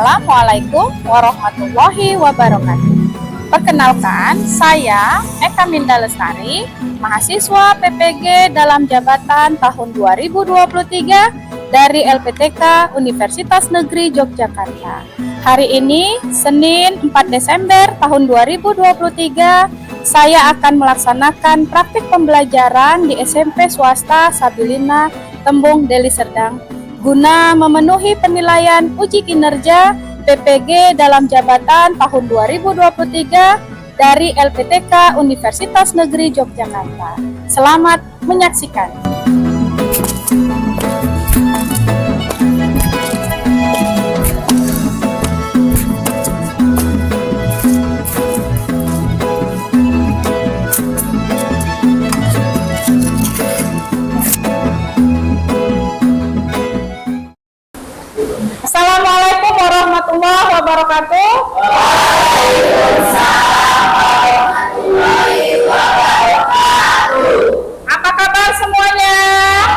Assalamualaikum warahmatullahi wabarakatuh. Perkenalkan, saya Eka Minda Lestari, mahasiswa PPG dalam jabatan tahun 2023 dari LPTK Universitas Negeri Yogyakarta. Hari ini, Senin 4 Desember tahun 2023, saya akan melaksanakan praktik pembelajaran di SMP swasta Sabilina Tembung Deli Serdang guna memenuhi penilaian uji kinerja PPG dalam jabatan tahun 2023 dari LPTK Universitas Negeri Yogyakarta. Selamat menyaksikan. Assalamualaikum warahmatullahi wabarakatuh. Waalaikumsalam warahmatullahi wabarakatuh. Apa kabar semuanya?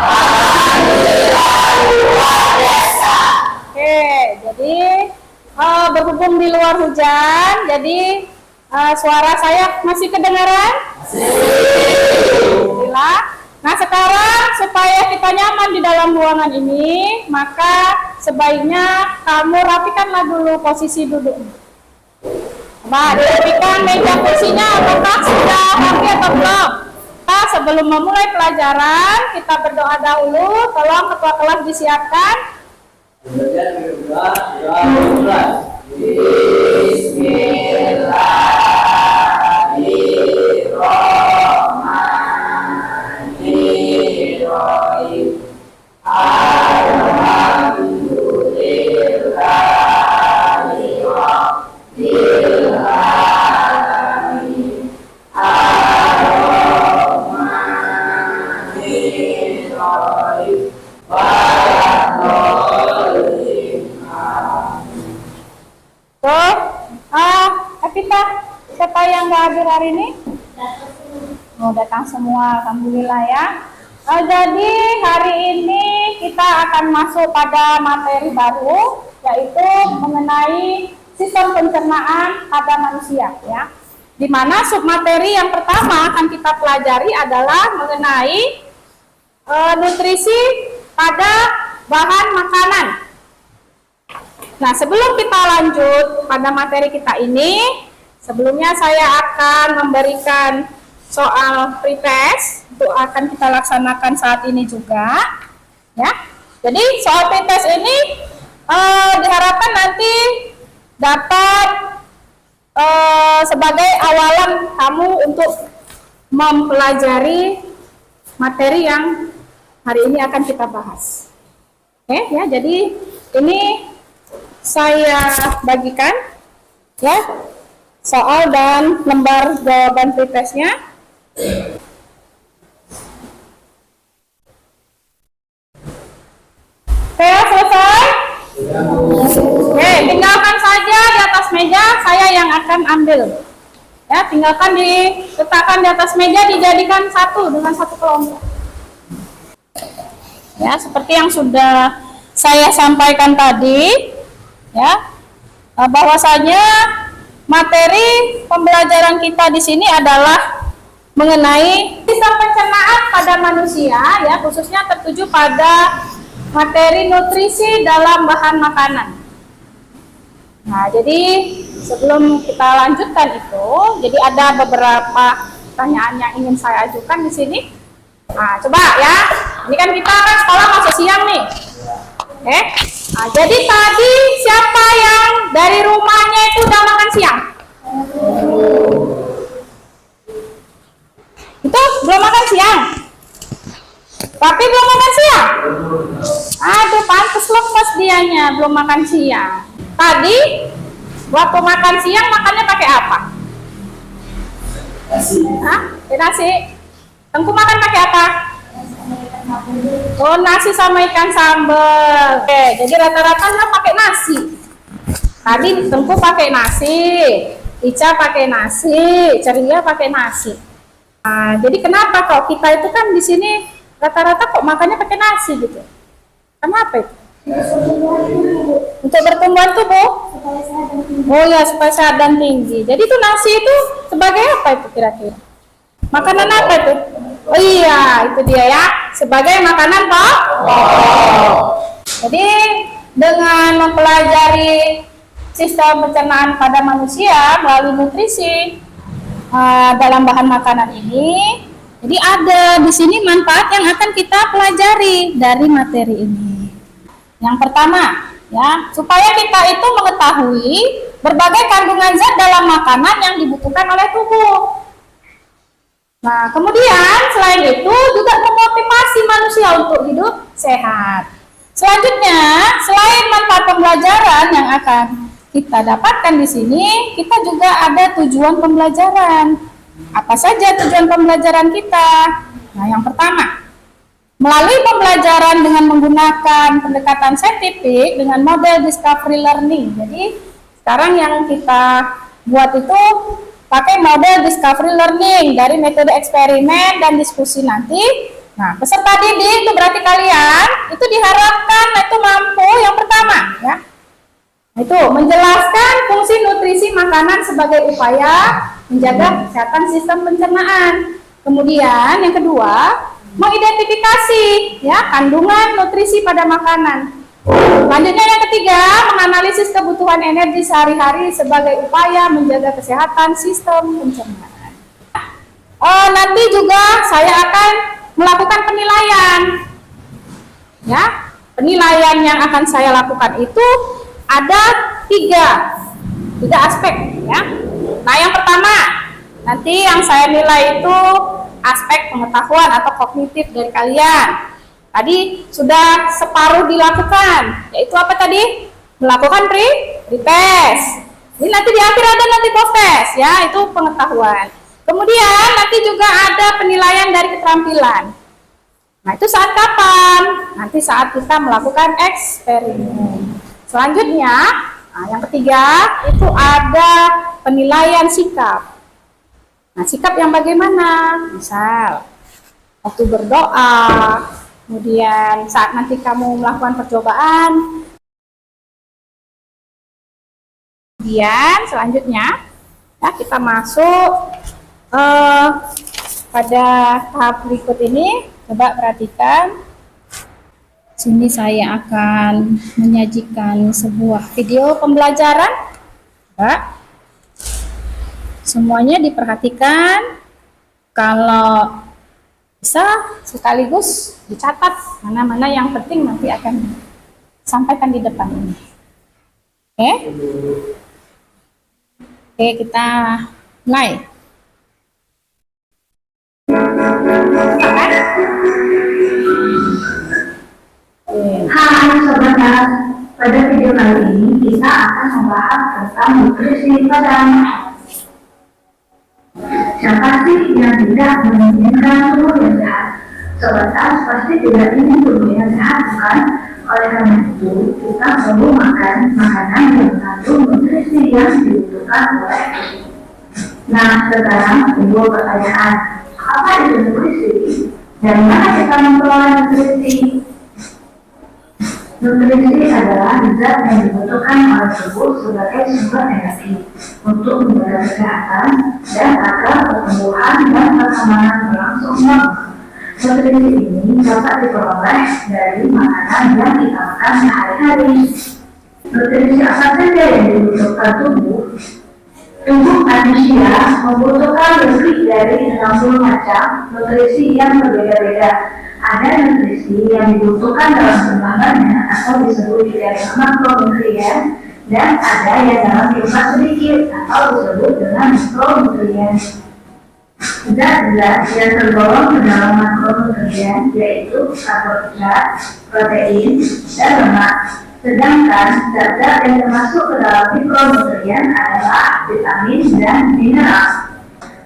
Alhamdulillah luar biasa. Oke, jadi berhubung di luar hujan, jadi suara saya masih kedengaran? Alhamdulillah. Nah, sekarang supaya kita nyaman di dalam ruangan ini, maka sebaiknya kamu rapikanlah dulu posisi duduk. Coba dirapikan meja kursinya, apakah sudah rapi atau belum? Nah, sebelum memulai pelajaran, kita berdoa dahulu. Tolong ketua kelas disiapkan. Evita, siapa yang nggak hadir hari ini? Oh, datang semua, alhamdulillah ya. Jadi hari ini kita akan masuk pada materi baru, yaitu mengenai sistem pencernaan pada manusia, ya. Di mana submateri yang pertama akan kita pelajari adalah mengenai nutrisi pada bahan makanan. Nah, sebelum kita lanjut pada materi kita ini, sebelumnya saya akan memberikan soal pretest itu akan kita laksanakan saat ini juga, ya. Jadi soal pretest ini diharapkan nanti dapat sebagai awalan kamu untuk mempelajari materi yang hari ini akan kita bahas. Oke, ya. Jadi ini saya bagikan, ya, soal dan lembar jawaban pretestnya. Oke, selesai? Oke, tinggalkan saja di atas meja, saya yang akan ambil. Ya, tinggalkan diletakkan di atas meja, dijadikan satu dengan satu kelompok. Ya, seperti yang sudah saya sampaikan tadi, ya, bahwasanya materi pembelajaran kita di sini adalah mengenai sistem pencernaan pada manusia, ya, khususnya tertuju pada materi nutrisi dalam bahan makanan. Nah, jadi sebelum kita lanjutkan itu, jadi ada beberapa pertanyaan yang ingin saya ajukan di sini. Nah, coba ya, ini kan kita kan sekolah masih siang nih. Oke. Nah, jadi tadi siapa yang dari rumahnya itu udah makan siang? Itu belum makan siang? Tapi belum makan siang? Aduh, pantes lemes dianya, belum makan siang. Tadi waktu makan siang makannya pakai apa? Nasi. Hah? Nasi. Tengku makan pakai apa? Oh, nasi sama ikan sambal. Oke, jadi rata-rata nggak pakai nasi. Tadi Tengku pakai nasi, Ica pakai nasi, Ceria pakai nasi. Nah, jadi kenapa kok kita itu kan di sini rata-rata kok makannya pakai nasi gitu? Kenapa itu? Untuk pertumbuhan tubuh? Oh ya, supaya sehat dan tinggi. Jadi itu nasi itu sebagai apa itu kira-kira? Makanan apa itu? Oh iya, itu dia ya. Sebagai makanan pokok. Jadi dengan mempelajari sistem pencernaan pada manusia melalui nutrisi dalam bahan makanan ini, jadi ada di sini manfaat yang akan kita pelajari dari materi ini. Yang pertama, ya, supaya kita itu mengetahui berbagai kandungan zat dalam makanan yang dibutuhkan oleh tubuh. Nah, kemudian selain itu juga memotivasi manusia untuk hidup sehat. Selanjutnya, selain manfaat pembelajaran yang akan kita dapatkan di sini, kita juga ada tujuan pembelajaran. Apa saja tujuan pembelajaran kita? Nah, yang pertama, melalui pembelajaran dengan menggunakan pendekatan saintifik dengan model discovery learning. Jadi, sekarang yang kita buat itu pakai model discovery learning dari metode eksperimen dan diskusi nanti. Nah, peserta didik itu berarti kalian itu diharapkan itu mampu yang pertama, ya. Itu menjelaskan fungsi nutrisi makanan sebagai upaya menjaga kesehatan sistem pencernaan. Kemudian yang kedua, mengidentifikasi ya kandungan nutrisi pada makanan. Selanjutnya yang ketiga, menganalisis kebutuhan energi sehari-hari sebagai upaya menjaga kesehatan sistem pencernaan. Nanti juga saya akan melakukan penilaian. Ya, penilaian yang akan saya lakukan itu ada tiga aspek. Ya. Nah, yang pertama, nanti yang saya nilai itu aspek pengetahuan atau kognitif dari kalian. Tadi sudah separuh dilakukan, yaitu apa tadi? Melakukan pretest. Ini nanti di akhir ada nanti post test, ya, itu pengetahuan. Kemudian nanti juga ada penilaian dari keterampilan. Nah, itu saat kapan? Nanti saat kita melakukan eksperimen. Selanjutnya, nah, yang ketiga itu ada penilaian sikap. Nah, sikap yang bagaimana? Misal, waktu berdoa, kemudian saat nanti kamu melakukan percobaan. Kemudian selanjutnya, ya, kita masuk pada tahap berikut ini. Coba perhatikan. Sini saya akan menyajikan sebuah video pembelajaran. Coba. Semuanya diperhatikan. Kalau bisa sekaligus dicatat mana-mana yang penting nanti akan sampaikan di depan ini. Oke? Oke, kita mulai. Hai sobat, pada video kali ini kita akan membahas tentang nutrisi pada anak. Siapa sih yang tidak menginginkan tubuh yang sehat? Sobat pasti tidak ingin tubuh yang sehat, bukan? Oleh karena itu, kita perlu makan makanan yang mengandung nutrisi yang dibutuhkan oleh tubuh. Nah, sekarang timbul pertanyaan, apa itu nutrisi? Dari mana kita memperoleh nutrisi? Nutrisi adalah zat yang dibutuhkan oleh tubuh sebagai sumber energi untuk menjaga kesehatan dan agar pertumbuhan dan perkembangan berlangsung normal. Nutrisi ini dapat diperoleh dari makanan yang kita makan sehari-hari. Nutrisi apa saja yang dibutuhkan tubuh? Tubuh manusia membutuhkan lebih dari 60 macam nutrisi yang berbeda-beda. Ada nutrisi yang dibutuhkan dalam jumlah banyak atau disebut juga dengan makronutrien, dan ada yang dalam jumlah sedikit atau disebut dengan mikronutrien. Zat-zat yang tergolong ke dalam makronutrien yaitu karbohidrat, protein, dan lemak. Sedangkan zat-zat yang termasuk ke dalam mikronutrien adalah vitamin dan mineral.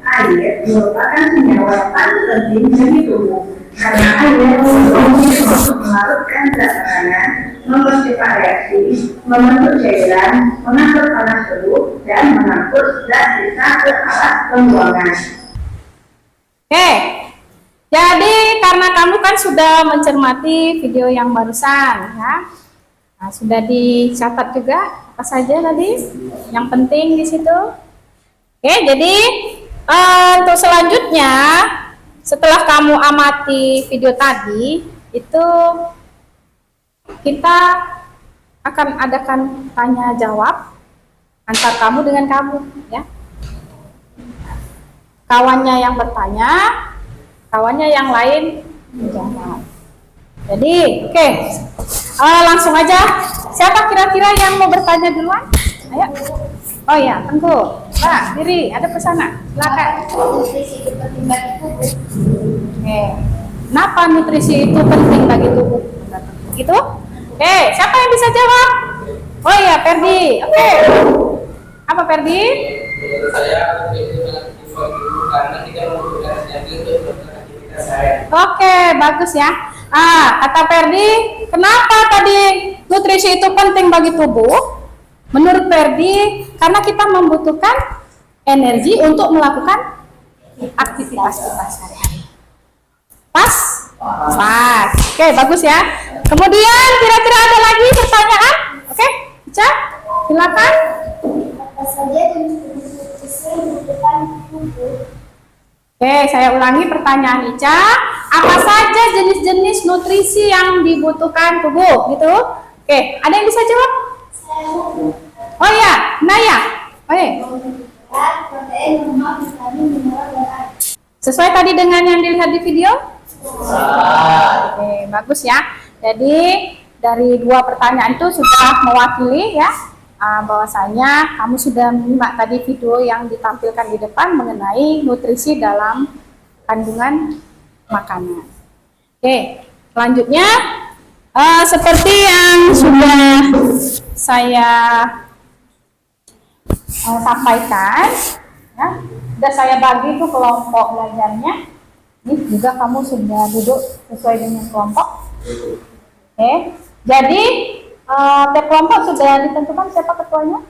Air merupakan senyawa yang paling penting bagi tubuh karena air berfungsi untuk melarutkan zat makanan, mempercepat reaksi, membentuk cairan, mengatur panas tubuh, dan mengangkut zat sisa ke alat pembuangan. Oke, jadi karena kamu kan sudah mencermati video yang barusan, ya. Nah, sudah dicatat juga apa saja tadi yang penting di situ. Oke, jadi untuk selanjutnya setelah kamu amati video tadi itu kita akan adakan tanya jawab antar kamu dengan kamu, ya. Kawannya yang bertanya, kawannya yang lain menjawab. Jadi, oke, langsung aja. Siapa kira-kira yang mau bertanya duluan? Ayo. Oh ya, Tengku. Mbak, diri, ada pesana. Silakan. Nutrisi itu penting bagi tubuh. Oke. Kenapa nutrisi itu penting bagi tubuh? Gitu? Oke, siapa yang bisa jawab? Oh ya, Ferdi. Oke. Apa Ferdi? Menurut saya itu karena tidak membutuhkan energi untuk melakukan aktivitas saya. Oke, bagus ya. Kata Ferdi, kenapa tadi nutrisi itu penting bagi tubuh? Menurut Ferdi, karena kita membutuhkan energi untuk melakukan aktivitas kita sehari-hari. Pas? Pas. Oke, bagus ya. Kemudian kira-kira ada lagi pertanyaan? Oke, Ica, silakan. Apa saja jenis nutrisi yang dibutuhkan tubuh? Oke, saya ulangi pertanyaan Ica. Apa saja jenis-jenis nutrisi yang dibutuhkan tubuh? Gitu. Oke, ada yang bisa jawab? Oh ya, Naya. Oke. Protein, lemak, vitamin, mineral, dan air. Sesuai tadi dengan yang dilihat di video? Oke, bagus ya. Jadi dari dua pertanyaan itu sudah mewakili ya bahwasanya kamu sudah menyimak tadi video yang ditampilkan di depan mengenai nutrisi dalam kandungan makanan. Oke, selanjutnya seperti yang sudah saya sampaikan, ya, sudah saya bagi tuh kelompok belajarnya. Ini juga kamu sudah duduk sesuai dengan kelompok. Oke, jadi tiap kelompok sudah ditentukan siapa ketuanya?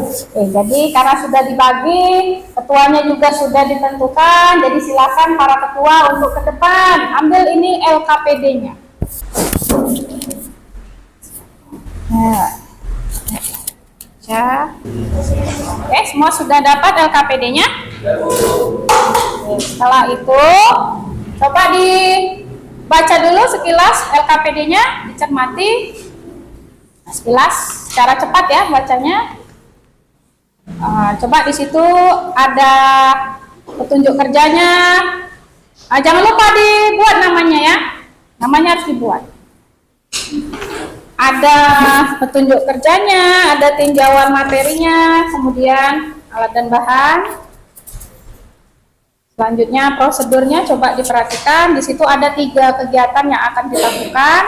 Oke, jadi karena sudah dibagi, ketuanya juga sudah ditentukan. Jadi silakan para ketua untuk ke depan ambil ini LKPD-nya. Nah, ya. Oke, semua sudah dapat LKPD-nya. Setelah itu, coba dibaca dulu sekilas LKPD-nya, dicermati. Nah, sekilas, secara cepat ya bacanya. Coba di situ ada petunjuk kerjanya. Jangan lupa dibuat namanya ya. Namanya harus dibuat. Ada petunjuk kerjanya, ada tinjauan materinya, kemudian alat dan bahan. Selanjutnya prosedurnya coba diperhatikan. Di situ ada 3 kegiatan yang akan dilakukan.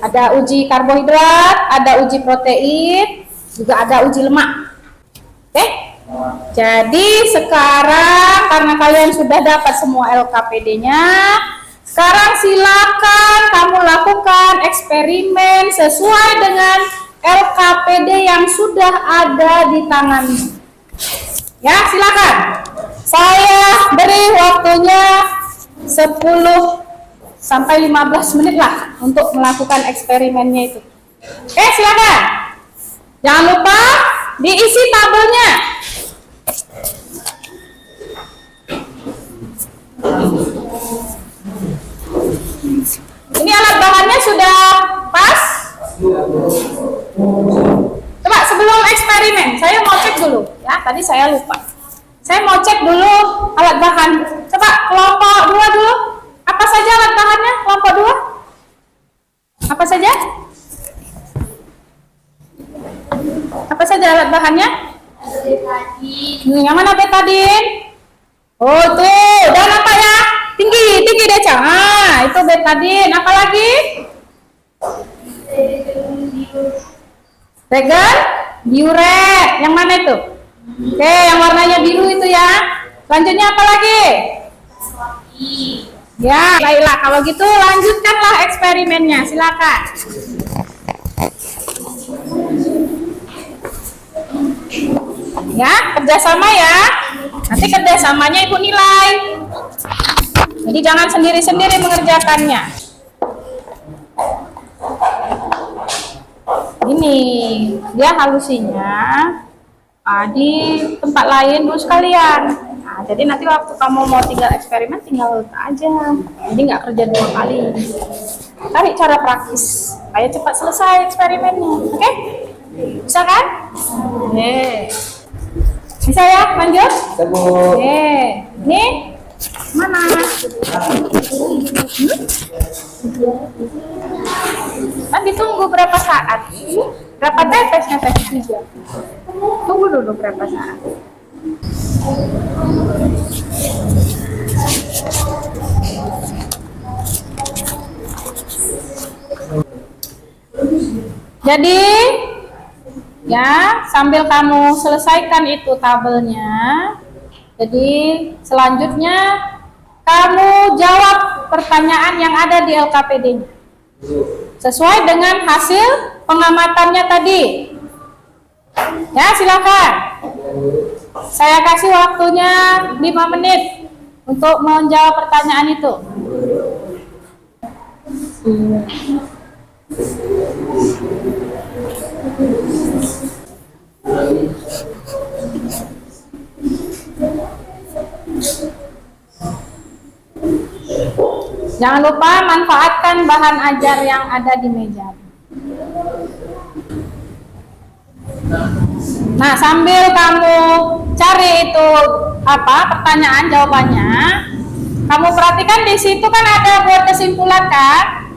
Ada uji karbohidrat, ada uji protein, juga ada uji lemak. Oke? Jadi sekarang karena kalian sudah dapat semua LKPD-nya, sekarang silakan kamu lakukan eksperimen sesuai dengan LKPD yang sudah ada di tanganmu. Ya, silakan. Saya beri waktunya 10 sampai 15 menit lah untuk melakukan eksperimennya itu. Oke, silakan. Jangan lupa diisi tabelnya. Ini alat bahannya sudah pas? Coba sebelum eksperimen, saya mau cek dulu ya. Tadi saya lupa. Saya mau cek dulu alat bahan. Coba kelompok 2 dulu. Apa saja alat bahannya? Kelompok 2? Apa saja? Apa saja alat bahannya? Yang mana betadin? Oh tuh, dan apa ya? Tinggi Deca. Itu betadin. Apa lagi? Regen, diuret. Yang mana itu? Oke, yang warnanya biru itu ya. Selanjutnya apa lagi? Ya, baiklah. Kalau gitu lanjutkanlah eksperimennya. Silakan. Ya, kerjasama ya. Nanti kerjasamanya ibu nilai. Jadi jangan sendiri-sendiri mengerjakannya. Ini dia halusinya di tempat lain dulu sekalian. Nah, jadi nanti waktu kamu mau tinggal eksperimen tinggal letak aja. Jadi nggak kerja 2 kali. Cari cara praktis supaya cepat selesai eksperimennya. Oke? Bisa kan? Oke. Bisa ya? Lanjut? Oke. Ini mana? Kan ditunggu berapa saat? Berapa tetesnya tes 3? Tunggu dulu berapa saat. Jadi ya sambil kamu selesaikan itu tabelnya, jadi selanjutnya kamu jawab pertanyaan yang ada di LKPD-nya sesuai dengan hasil pengamatannya tadi. Ya, silakan. Saya kasih waktunya 5 menit untuk menjawab pertanyaan itu. Jangan lupa manfaatkan bahan ajar yang ada di meja. Nah, sambil kamu cari itu pertanyaan jawabannya, kamu perhatikan di situ kan ada buat kesimpulan kan?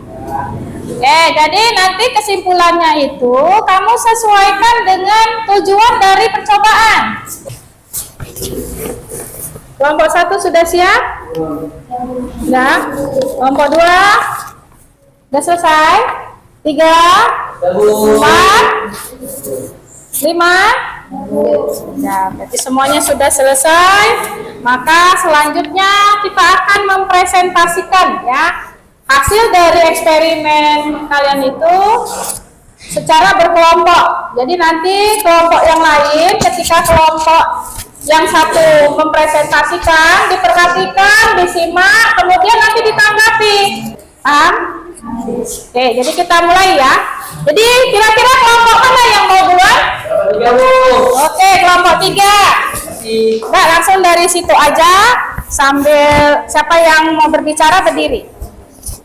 Jadi nanti kesimpulannya itu kamu sesuaikan dengan tujuan dari percobaan. Kelompok 1 sudah siap? Sudah. Kelompok 2 sudah selesai? 3, 4, 5. Ya, berarti semuanya sudah selesai. Maka selanjutnya kita akan mempresentasikan ya hasil dari eksperimen kalian itu secara berkelompok. Jadi nanti kelompok yang lain ketika kelompok yang satu mempresentasikan, diperhatikan, disimak, kemudian nanti ditanggapi. Paham? Oke, jadi kita mulai ya. Jadi kira-kira kelompok mana yang mau duluan? Oke, kelompok 3. Nah, langsung dari situ aja sambil siapa yang mau berbicara berdiri.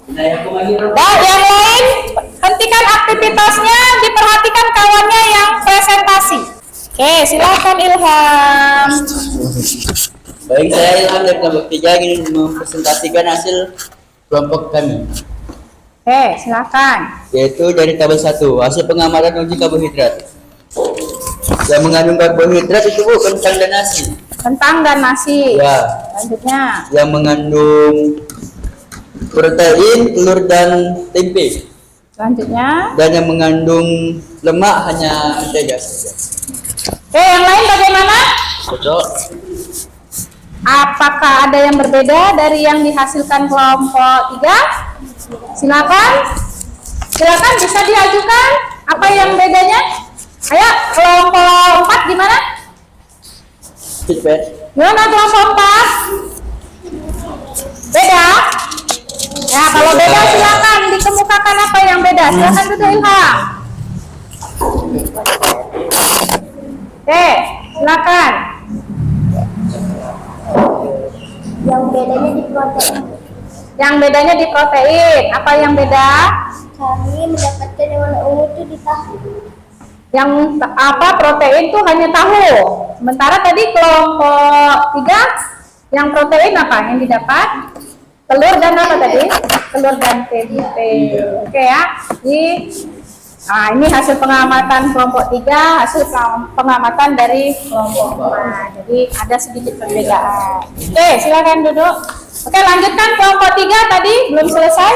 Nah, yang lain hentikan aktivitasnya, diperhatikan kawannya yang presentasi. Oke, silakan Ilham. Baik, saya Ilham dari kelompok 3 ingin mempresentasikan hasil kelompok kami. Oke, silakan. Yaitu dari tabel 1, hasil pengamatan uji karbohidrat. Yang mengandung karbohidrat itu kentang dan nasi. Kentang dan nasi. Ya. Selanjutnya. Yang mengandung protein, telur dan tempe. Selanjutnya. Dan yang mengandung lemak hanya mentega saja. Oke, yang lain bagaimana? Cocok. Apakah ada yang berbeda dari yang dihasilkan kelompok 3? Silakan. Silakan bisa diajukan. Apa yang bedanya? Ayo, kelompok 4 gimana? Feedback. Gimana kelompok 4? Beda? Ya, kalau beda silakan dikemukakan apa yang beda. Silakan duduk Ilham. Oke, silakan. Yang bedanya di protein. Yang bedanya di protein. Apa yang beda? Kami mendapatkan yang warna ungu itu di tahu. Yang protein itu hanya tahu. Sementara tadi kelompok 3 yang protein apa yang didapat? Telur dan apa tadi? Telur dan tempe. Oke ya. Ini hasil pengamatan kelompok 3, hasil pengamatan dari kelompok 4. Jadi ada sedikit perbedaan. Oke, silakan duduk. Oke, lanjutkan kelompok 3 tadi belum selesai?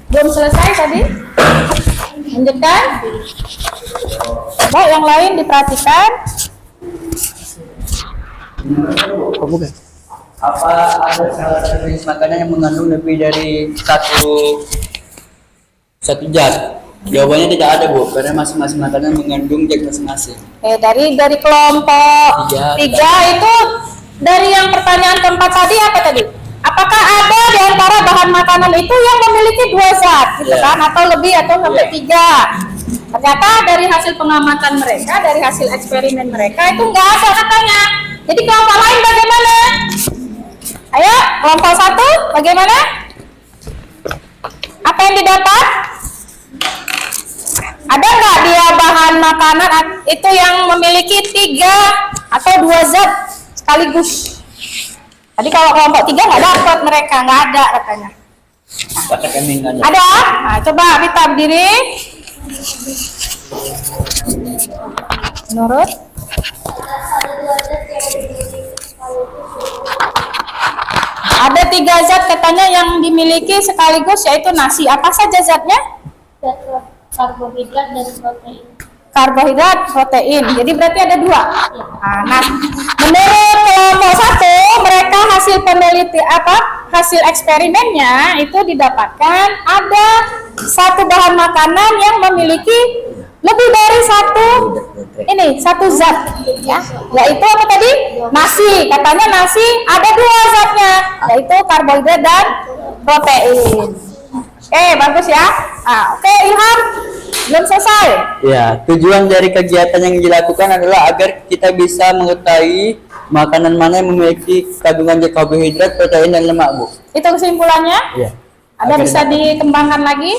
Belum selesai tadi? Lanjutkan. Baik, yang lain diperhatikan. Apa ada salah satu jenis makanan yang mengandung lebih dari satu zat? Jawabannya tidak ada, Bu, karena masing-masing makanan mengandung zat masing-masing. Dari kelompok 3 itu dari yang pertanyaan keempat tadi apa tadi? Apakah ada di antara bahan makanan itu yang memiliki 2 zat, gitu kan? Atau lebih atau sampai 3? Ternyata dari hasil pengamatan mereka, dari hasil eksperimen mereka itu nggak ada katanya. Jadi kelompok lain bagaimana? Ayo, kelompok 1 bagaimana? Apa yang didapat? Ada nggak dia bahan makanan itu yang memiliki 3 atau 2 zat sekaligus? Tadi kalau kelompok 3 nggak dapat mereka, nggak ada katanya. Kata kami nggak ada. Ada? Nah, coba kita berdiri. Menurut? Ada 3 zat katanya yang dimiliki sekaligus, yaitu nasi. Apa saja zatnya? Karbohidrat dan protein. Karbohidrat, protein. Jadi berarti ada 2. Nah, menurut kelompok 1, mereka hasil hasil eksperimennya itu didapatkan ada 1 bahan makanan yang memiliki lebih dari 1 zat, ya. Yaitu apa tadi? Nasi. Katanya nasi ada 2 zatnya, yaitu karbohidrat dan protein. Oke, bagus ya. Oke, Ilham, belum selesai. Ya, tujuan dari kegiatan yang dilakukan adalah agar kita bisa mengetahui makanan mana yang memiliki kandungan karbohidrat, protein, dan lemak, Bu. Itu kesimpulannya. Ya. Ada bisa dikembangkan lagi?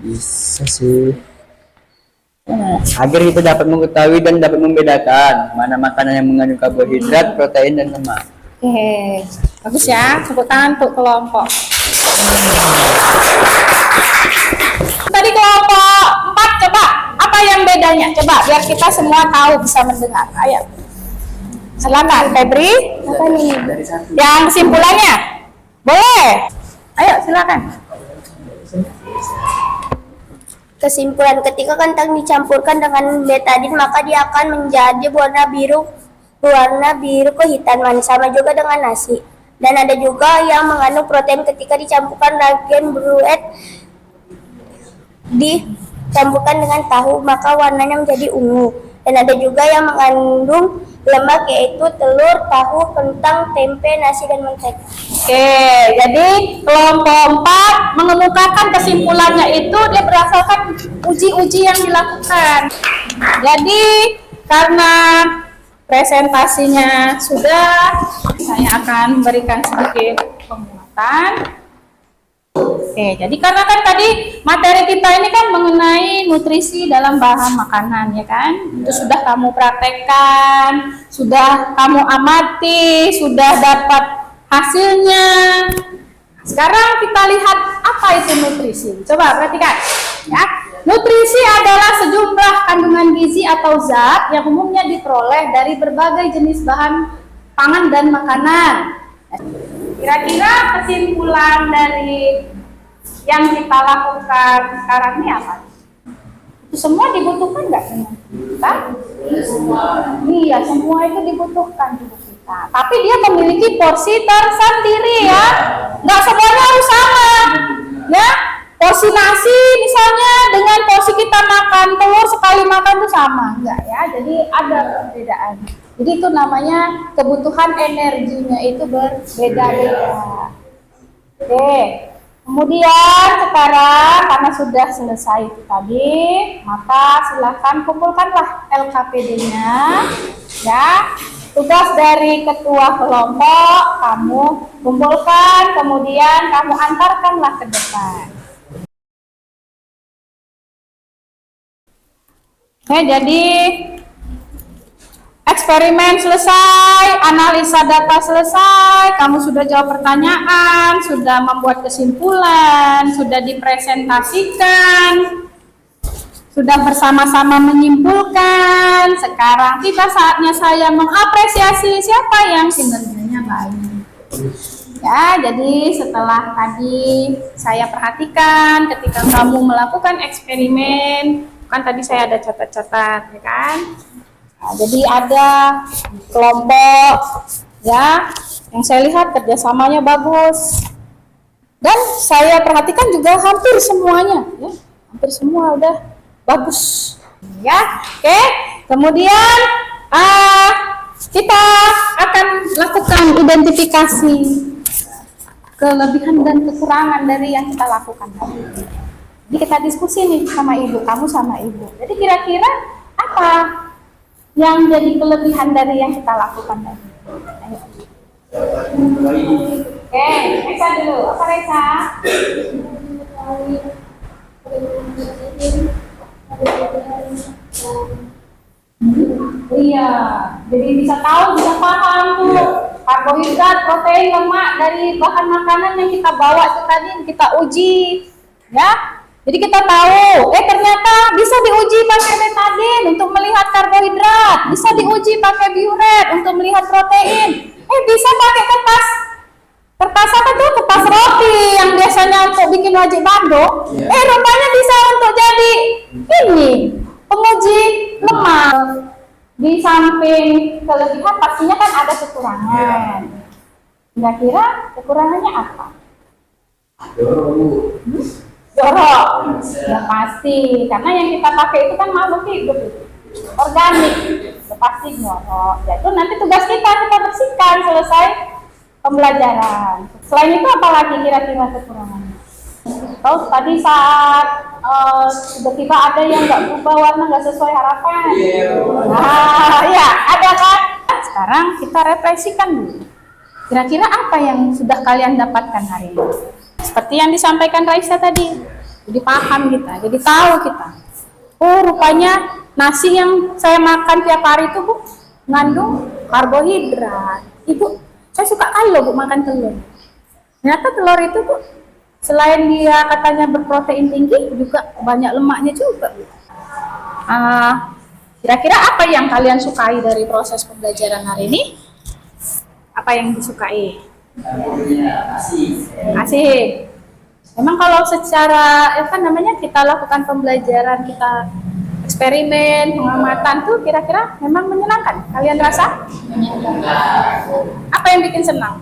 Bisa sih. Agar kita dapat mengetahui dan dapat membedakan mana makanan yang mengandung karbohidrat, protein, dan lemak. Oke, bagus ya. Tepuk tangan untuk kelompok. Tadi kelompok 4, coba apa yang bedanya? Coba biar kita semua tahu, bisa mendengar. Ayo, silakan Febri. Apa nih? Yang kesimpulannya, boleh. Ayo, silakan. Kesimpulan, ketika kentang dicampurkan dengan betadin maka dia akan menjadi warna biru kehitaman, sama juga dengan nasi. Dan ada juga yang mengandung protein ketika dicampurkan regen bruet dicampurkan dengan tahu maka warnanya menjadi ungu. Dan ada juga yang mengandung lemak yaitu telur, tahu, kentang, tempe, nasi, dan mentega. Oke, jadi kelompok 4 mengemukakan kesimpulannya itu dia berdasarkan uji-uji yang dilakukan. Jadi karena presentasinya sudah, saya akan berikan sedikit penguatan. Oke, jadi karena kan tadi materi kita ini kan mengenai nutrisi dalam bahan makanan, ya kan? Itu sudah kamu praktekkan, sudah kamu amati, sudah dapat hasilnya. Sekarang kita lihat apa itu nutrisi. Coba perhatikan, ya. Nutrisi adalah sejumlah kandungan gizi atau zat yang umumnya diperoleh dari berbagai jenis bahan pangan dan makanan. Kira-kira kesimpulan dari yang kita lakukan sekarang ini apa? Itu semua dibutuhkan nggak dengan kita? Iya, semua itu dibutuhkan juga kita. Tapi dia memiliki porsi tersendiri, ya. Nggak semuanya harus sama, ya. Porsi nasi misalnya dengan porsi kita makan telur sekali makan itu sama, enggak ya? Jadi ada perbedaan. Jadi itu namanya kebutuhan energinya itu berbeda-beda. Oke. Kemudian sekarang karena sudah selesai itu tadi, maka silakan kumpulkanlah LKPD-nya, ya. Tugas dari ketua kelompok kamu kumpulkan, kemudian kamu antarkanlah ke depan. Oke, jadi eksperimen selesai, analisa data selesai, kamu sudah jawab pertanyaan, sudah membuat kesimpulan, sudah dipresentasikan, sudah bersama-sama menyimpulkan. Sekarang tiba saatnya saya mengapresiasi siapa yang kinerjanya baik. Ya, jadi setelah tadi saya perhatikan ketika kamu melakukan eksperimen, kan tadi saya ada catat-catat, ya kan? Nah, jadi ada kelompok, ya, yang saya lihat kerjasamanya bagus, dan saya perhatikan juga hampir semuanya, ya, hampir semua udah bagus, ya. Oke, kemudian kita akan lakukan identifikasi kelebihan dan kekurangan dari yang kita lakukan tadi. Jadi kita diskusi nih sama ibu, kamu sama ibu. Jadi kira-kira apa yang jadi kelebihan dari yang kita lakukan tadi? Ayo. Oke, Reza dulu. Apa Reza? Iya, jadi bisa tahu, bisa paham tuh karbohidrat, protein, lemak dari bahan makanan yang kita bawa itu tadi kita uji, ya. Jadi kita tahu, ternyata bisa diuji pakai betadine untuk melihat karbohidrat, bisa diuji pakai biuret untuk melihat protein, bisa pakai kertas apa tuh, kertas roti yang biasanya untuk bikin wajib bando, rupanya bisa untuk jadi ini penguji lemak. Di samping kelebihan pastinya kan ada kekurangan. Kira-kira kekurangannya apa? Jorok, ya pasti, karena yang kita pakai itu kan makhluk hidup, organik, ya pasti jorok. Jadi nanti tugas kita bersihkan selesai pembelajaran. Selain itu apalagi kira-kira kekurangannya? Tahu tadi saat tiba-tiba ada yang nggak berubah warna, nggak sesuai harapan. Nah, ya ada kan? Sekarang kita refleksikan dulu. Kira-kira apa yang sudah kalian dapatkan hari ini? Seperti yang disampaikan Raisa tadi. Jadi paham kita, jadi tahu kita. Oh, rupanya nasi yang saya makan tiap hari itu, Bu, mengandung karbohidrat. Ibu, saya suka kali loh, Bu, makan telur. Ternyata telur itu, Bu, selain dia katanya berprotein tinggi, juga banyak lemaknya juga. Kira-kira apa yang kalian sukai dari proses pembelajaran hari ini? Apa yang disukai? Asik. Memang kalau secara kita lakukan pembelajaran, kita eksperimen, pengamatan tuh kira-kira memang menyenangkan. Kalian rasa? Apa yang bikin senang?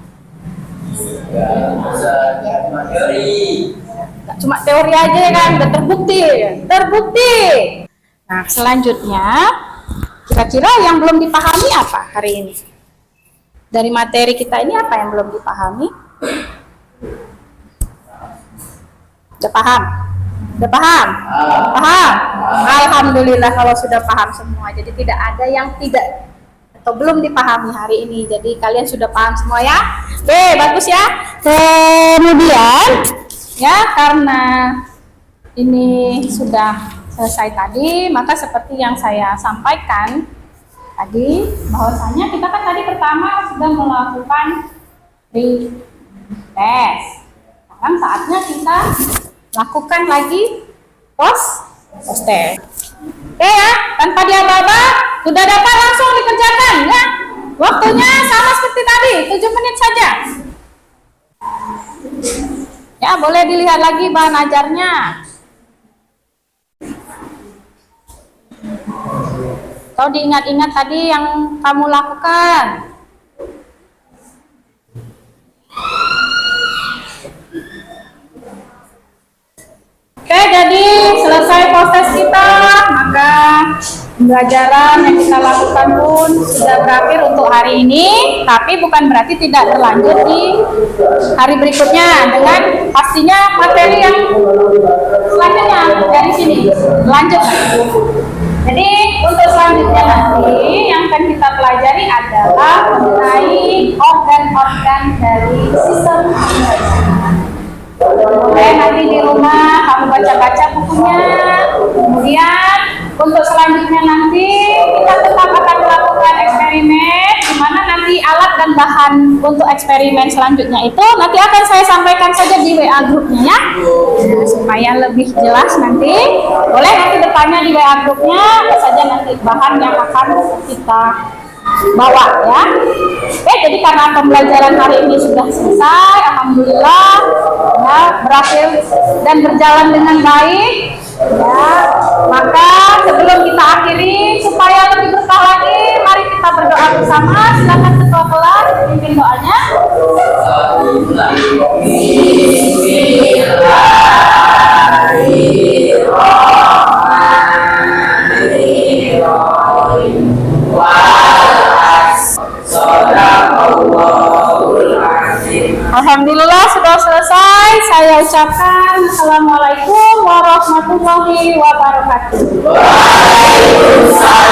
Nggak cuma teori aja kan, udah terbukti. Nah, selanjutnya kira-kira yang belum dipahami apa hari ini? Dari materi kita ini apa yang belum dipahami? Udah paham? Paham? Alhamdulillah kalau sudah paham semua. Jadi tidak ada yang tidak atau belum dipahami hari ini. Jadi kalian sudah paham semua ya? Oke, bagus ya. Kemudian ya, karena ini sudah selesai tadi, maka seperti yang saya sampaikan tadi, bahwasanya kita kan tadi pertama sudah melakukan pre-test. Sekarang saatnya kita lakukan lagi post-test. Oke ya, tanpa diaba-aba, sudah dapat langsung dikerjakan ya. Waktunya sama seperti tadi, 7 menit saja. Ya, boleh dilihat lagi bahan ajarnya. Atau diingat-ingat tadi yang kamu lakukan. Oke, jadi selesai proses kita, maka pembelajaran yang kita lakukan pun sudah berakhir untuk hari ini, tapi bukan berarti tidak berlanjut di hari berikutnya dengan pastinya materi yang selanjutnya dari sini lanjut. Jadi untuk selanjutnya nanti yang akan kita pelajari adalah mengenai organ-organ dari sistem pembelajaran. Oke, nanti di rumah kamu baca-baca bukunya. Kemudian untuk selanjutnya nanti kita tetap akan melakukan eksperimen, di mana nanti alat dan bahan untuk eksperimen selanjutnya itu nanti akan saya sampaikan saja di WA grupnya ya, supaya lebih jelas nanti. Boleh nanti bertanya di WA grupnya apa saja nanti bahan yang akan kita bawa ya. Oke, jadi karena pembelajaran hari ini sudah selesai, alhamdulillah ya, berakhir dan berjalan dengan baik ya. Maka sebelum kita akhiri, supaya lebih berkah lagi, mari kita berdoa bersama. Silakan ketua kelas pimpin doanya. Alhamdulillah sudah selesai. Saya ucapkan assalamualaikum warahmatullahi wabarakatuh. Waalaikumsalam